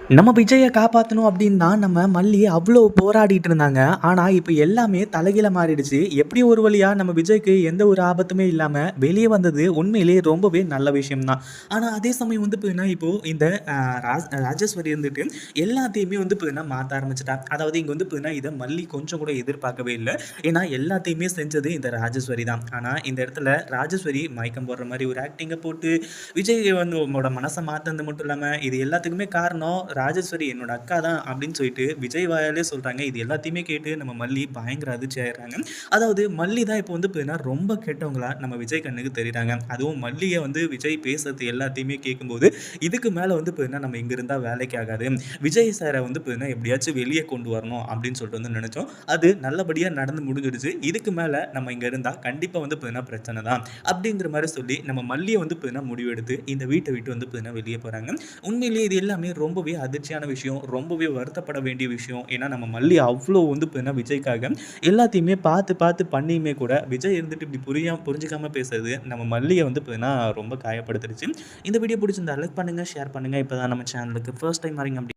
நம்ம விஜய காப்பாத்தணும் அப்படின்னு தான் நம்ம மல்லி அவ்வளோ போராடிட்டு இருந்தாங்க. ஆனா, இப்ப எல்லாமே தலைகீழா மாறிடுச்சு. எப்படி ஒரு வழியா நம்ம விஜய்க்கு எந்த ஒரு ஆபத்துமே இல்லாம வெளிய வந்தது உண்மையிலேயே ரொம்பவே நல்ல விஷயம் தான். ஆனா, அதே சமயம் வந்து பார்த்தீங்கன்னா, இப்போ இந்த அ ராஜேஸ்வரி வந்துட்டு எல்லாத்தையுமே வந்து பார்த்தீங்கன்னா மாத்த ஆரம்பிச்சுட்டா. அதாவது இங்க வந்து பார்த்தீங்கன்னா, இத மல்லி கொஞ்சம் கூட எதிர்பார்க்கவே இல்ல. ஏன்னா, எல்லாத்தையுமே செஞ்சது இந்த ராஜேஸ்வரி தான். ஆனா, இந்த இடத்துல ராஜேஸ்வரி மயக்கம் போடுற மாரி ஒரு ஆக்டிங்க போட்டு விஜய் வந்து உங்களோட மனச மாத்துனது மட்டும் இல்லாம, இது எல்லாத்துக்குமே காரணம் ராஜேஸ்வரி என்னோட அக்கா தான் அப்படின்னு சொல்லிட்டு விஜய் வாயாலே சொல்றாங்க. இது எல்லாத்தையுமே கேட்டு நம்ம மல்லி பயங்கர அதிர்ச்சி ஆயிடுறாங்க. அதாவது மல்லி தான் இப்போ வந்து பார்த்தீங்கன்னா, ரொம்ப கெட்டவங்களா நம்ம விஜய் கண்ணுக்கு தெரியிறாங்க. அதுவும் மல்லிய வந்து விஜய் பேசுறது எல்லாத்தையுமே கேட்கும்போது, இதுக்கு மேல வந்து பார்த்தீங்கன்னா, நம்ம இங்க இருந்தா வேலைக்கு ஆகாது. விஜய் சார வந்து பார்த்தீங்கன்னா, எப்படியாச்சும் வெளிய கொண்டு வரணும் அப்படின்னு சொல்லிட்டு வந்து நெனச்சோம். அது நல்லபடியா நடந்து முடிஞ்சிடுச்சு. இதுக்கு மேல நம்ம இங்க இருந்தா கண்டிப்பா வந்து பார்த்தீங்கன்னா பிரச்சனை தான். அப்படிங்கிற மாரி சொல்லி நம்ம மல்லிய வந்து பார்த்தீங்கன்னா முடிவெடுத்து இந்த வீட்ட விட்டு வந்து பார்த்தீங்கன்னா வெளிய போறாங்க. உண்மையிலேயே இது எல்லாமே ரொம்பவே அதிர்ச்சியான விஷயம். ரொம்பவே வருத்தப்பட வேண்டிய விஷயம். ஏன்னா நம்ம மல்லி அவ்ளோ வந்து பார்த்தீங்கன்னா விஜய்க்காக எல்லாத்தையுமே பார்த்து பார்த்து பண்ணியுமே கூட விஜய் இருந்துட்டு இப்படி புரிஞ்சுக்காம பேசுறது நம்ம மல்லிய வந்து பார்த்தீங்கன்னா ரொம்ப காயப்படுத்திருச்சு. இந்த வீடியோ பிடிச்சிருந்தா லைக் பண்ணுங்க, ஷேர் பண்ணுங்க. இப்பதான் நம்ம சேனலுக்கு ஃபர்ஸ்ட் டைம் வரீங்க அப்படி